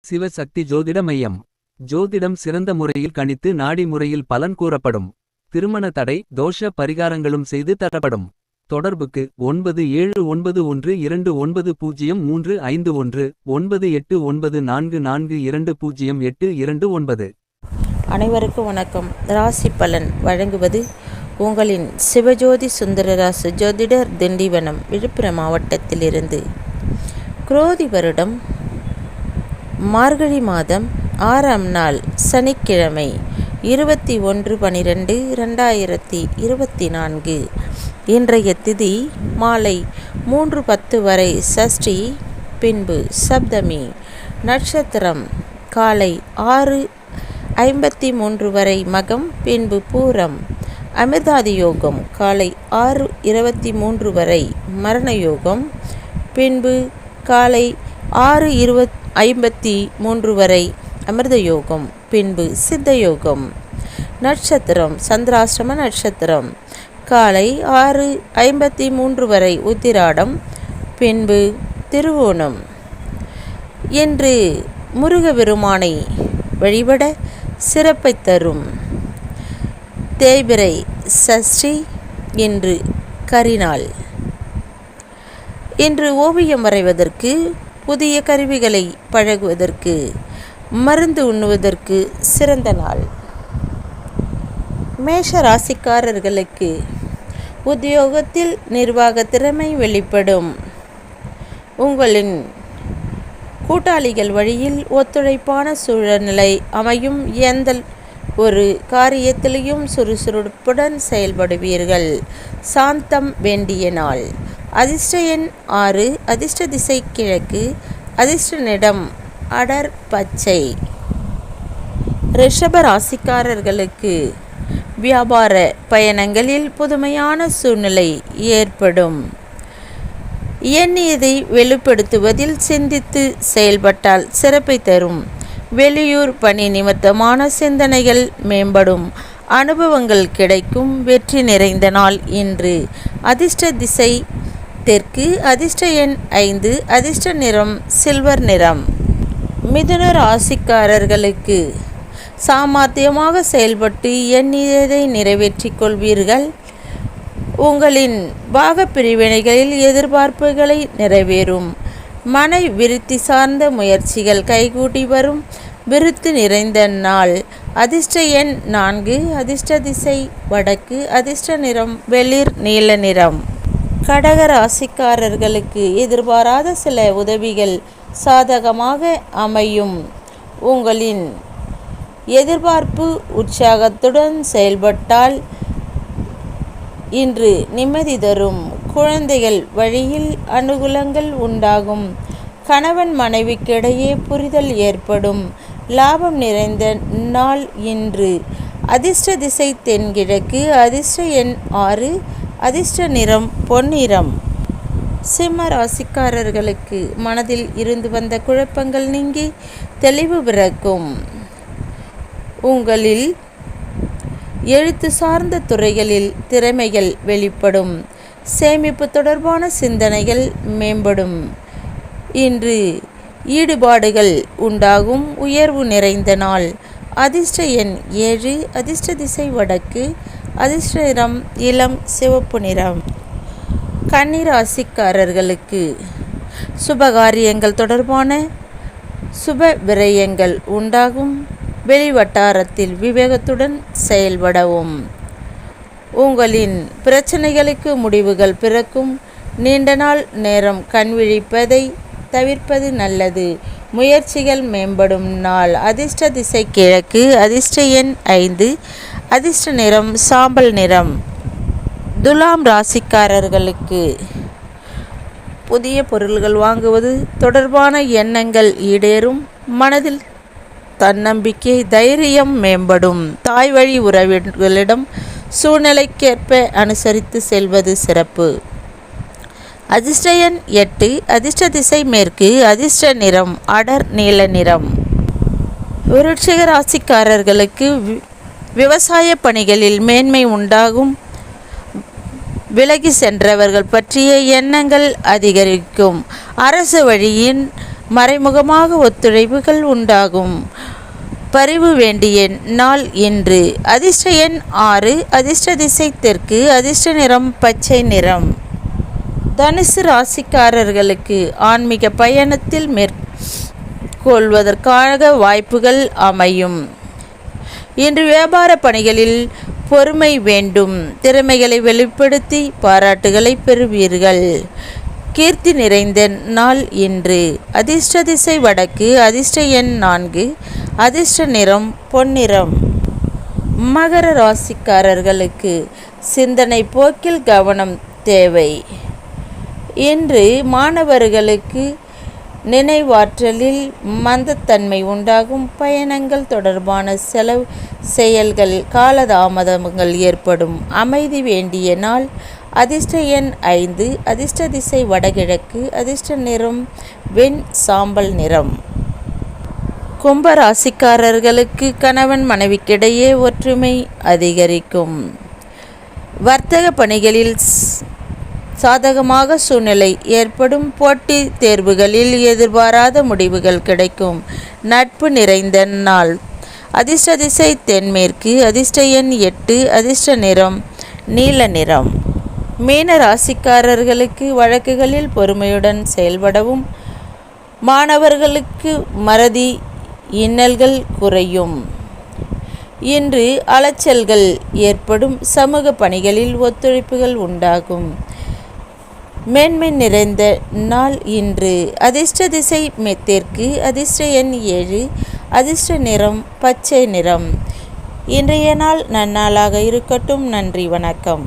சிவசக்தி ஜோதிட மையம். ஜோதிடம் சிறந்த முறையில் கணித்து நாடி முறையில் பலன் கூறப்படும். திருமண தடை தோஷ பரிகாரங்களும் செய்து தரப்படும். தொடர்புக்கு 9712290351 9894420829. அனைவருக்கும் வணக்கம். ராசி பலன் வழங்குவது உங்களின் சிவஜோதி சுந்தரராசு ஜோதிடர், திண்டிவனம், விழுப்புரம் மாவட்டத்திலிருந்து. குரோதி வருடம் மார்கழி மாதம் 6ஆம் நாள் சனிக்கிழமை 21/12/2024. இன்றைய திதி மாலை 3:10 வரை சஷ்டி, பின்பு சப்தமி. நட்சத்திரம் காலை 6:53 வரை மகம், பின்பு பூரம். அமிர்தாதி யோகம் காலை 6:23 வரை மரண யோகம், பின்பு காலை 6:53 வரை அமிர்த யோகம், பின்பு சித்த யோகம். நட்சத்திரம் சந்திராஷ்டம நட்சத்திரம் காலை 6:53 வரை உத்திராடம், பின்பு திருவோணம். இன்று முருகபெருமானை வழிபட சிறப்பை தரும் தேய்பிறை சஷ்டி. இன்று கரிநாள். இன்று ஓவியம் வரைவதற்கு, புதிய கருவிகளை பழகுவதற்கு, மருந்து உண்ணுவதற்கு சிறந்த நாள். மேஷ ராசிக்காரர்களுக்கு உத்தியோகத்தில் நிர்வாக திறமை வெளிப்படும். உங்களின் கூட்டாளிகள் வழியில் ஒத்துழைப்பான சூழ்நிலை அமையும். எந்த ஒரு காரியத்திலையும் சுறுசுறுப்புடன் செயல்படுவீர்கள். சாந்தம் வேண்டிய நாள். அதிர்ஷ்ட எண் 6. அதிர்ஷ்ட திசை கிழக்கு. அதிர்ஷ்ட நிறம் அடர் பச்சை. ரிஷப ராசிக்காரர்களுக்கு வியாபார பயணங்களில் புதுமையான சூழ்நிலை ஏற்படும். எண்ணியதை வெளிப்படுத்துவதில் சிந்தித்து செயல்பட்டால் சிறப்பை தரும். வெளியூர் பணி நிமித்தமான சிந்தனைகள் மேம்படும். அனுபவங்கள் கிடைக்கும். வெற்றி நிறைந்த நாள் இன்று. அதிர்ஷ்ட திசை தெற்கு. அதிர்ஷ்ட எண் 5. அதிர்ஷ்ட நிறம் சில்வர் நிறம். மிதுன ராசிக்காரர்களுக்கு சாமர்த்தியமாக செயல்பட்டு எண்ணியதை நிறைவேற்றிக் கொள்வீர்கள். உங்களின் பாக பிரிவினைகளில் எதிர்பார்ப்புகளை நிறைவேறும். மனை விருத்தி சார்ந்த முயற்சிகள் கைகூடி வரும். விருத்தி நிறைந்த நாள். அதிர்ஷ்ட எண் 4. அதிர்ஷ்ட திசை வடக்கு. அதிர்ஷ்ட நிறம் வெளிர் நீல நிறம். கடக ராசிக்காரர்களுக்கு எதிர்பாராத சில உதவிகள் சாதகமாக அமையும். உங்களின் எதிர்பார்ப்பு உற்சாகத்துடன் செயல்பட்டால் இன்று நிம்மதி தரும். குழந்தைகள் வழியில் அனுகூலங்கள் உண்டாகும். கணவன் மனைவிக்கிடையே புரிதல் ஏற்படும். லாபம் நிறைந்த நாள் இன்று. அதிர்ஷ்ட திசை தென்கிழக்கு. அதிர்ஷ்ட எண் 6. அதிர்ஷ்ட நிறம் பொன்னிறம். சிம்ம ராசிக்காரர்களுக்கு மனதில் இருந்து வந்த குழப்பங்கள் நீங்கி தெளிவு பிறக்கும். உங்களில் எழுத்து சார்ந்த துறைகளில் திறமைகள் வெளிப்படும். சேமிப்பு தொடர்பான சிந்தனைகள் மேம்படும். இன்று ஈடுபாடுகள் உண்டாகும். உயர்வு நிறைந்த நாள். அதிர்ஷ்ட எண் 7. அதிர்ஷ்ட திசை வடக்கு. அதிர்ஷ்ட நிறம் இளம் சிவப்பு நிறம். கன்னி ராசிக்காரர்களுக்கு சுபகாரியங்கள் தொடர்பான சுப விரயங்கள் உண்டாகும். வெளிவட்டாரத்தில் விவேகத்துடன் செயல்படவும். உங்களின் பிரச்சனைகளுக்கு முடிவுகள் பிறக்கும். நீண்ட நாள் நேரம் கண் விழிப்பதை தவிர்ப்பது நல்லது. முயற்சிகள் மேம்படும் நாள். அதிர்ஷ்ட திசை கிழக்கு. அதிர்ஷ்ட எண் 5. அதிர்ஷ்ட நிறம் சாம்பல் நிறம். துலாம் ராசிக்காரர்களுக்கு புதிய பொருள்கள் வாங்குவது தொடர்பான எண்ணங்கள் ஈடேறும். மனதில் தன்னம்பிக்கை தைரியம் மேம்படும். தாய் வழி உறவினர்களிடம் சூழ்நிலைக்கேற்ப அனுசரித்து செல்வது சிறப்பு. அதிர்ஷ்ட எண் 8. அதிர்ஷ்ட திசை மேற்கு. அதிர்ஷ்ட நிறம் அடர் நீல நிறம். விருச்சிக ராசிக்காரர்களுக்கு விவசாய பணிகளில் மேன்மை உண்டாகும். விலகி சென்றவர்கள் பற்றிய எண்ணங்கள் அதிகரிக்கும். அரசு வழியின் மறைமுகமாக ஒத்துழைப்புகள் உண்டாகும். பரிவு வேண்டிய நாள் இன்று. அதிர்ஷ்ட எண் 6. அதிர்ஷ்ட திசை தெற்கு. அதிர்ஷ்ட நிறம் பச்சை நிறம். தனுசு ராசிக்காரர்களுக்கு ஆன்மீக பயணத்தில் மேற்கொள்வதற்காக வாய்ப்புகள் அமையும். இன்று வியாபார பணிகளில் பொறுமை வேண்டும். திறமைகளை வெளிப்படுத்தி பாராட்டுகளை பெறுவீர்கள். கீர்த்தி நிறைந்த நாள் இன்று. அதிர்ஷ்ட திசை வடக்கு. அதிர்ஷ்ட எண் 4. அதிர்ஷ்ட நிறம் பொன்னிறம். மகர ராசிக்காரர்களுக்கு சிந்தனை போக்கில் கவனம் தேவை. இன்று மாணவர்களுக்கு நினைவாற்றலில் மந்தத்தன்மை உண்டாகும். பயணங்கள் தொடர்பான செயல்கள் காலதாமதங்கள் ஏற்படும். அமைதி வேண்டிய நாள். அதிர்ஷ்ட எண் 5. அதிர்ஷ்ட திசை வடகிழக்கு. அதிர்ஷ்ட நிறம் வெண் சாம்பல் நிறம். கும்பராசிக்காரர்களுக்கு கணவன் மனைவிக்கிடையே ஒற்றுமை அதிகரிக்கும். வர்த்தக பணிகளில் சாதகமாக சூழ்நிலை ஏற்படும். போட்டித் தேர்வுகளில் எதிர்பாராத முடிவுகள் கிடைக்கும். நட்பு நிறைந்த நாள். அதிர்ஷ்ட திசை தென்மேற்கு. அதிர்ஷ்ட எண் 8. அதிர்ஷ்ட நிறம் நீல நிறம். மீன ராசிக்காரர்களுக்கு வழக்குகளில் பொறுமையுடன் செயல்படவும். மாணவர்களுக்கு மறதி இன்னல்கள் குறையும். இன்று அலைச்சல்கள் ஏற்படும். சமூக பணிகளில் ஒத்துழைப்புகள் உண்டாகும். மேன்மை நிறைந்த நாள் இன்று. அதிர்ஷ்ட திசை தெற்கு. அதிர்ஷ்ட எண் 7. அதிர்ஷ்ட நிறம் பச்சை நிறம். இன்றைய நாள் நன்னாளாக இருக்கட்டும். நன்றி, வணக்கம்.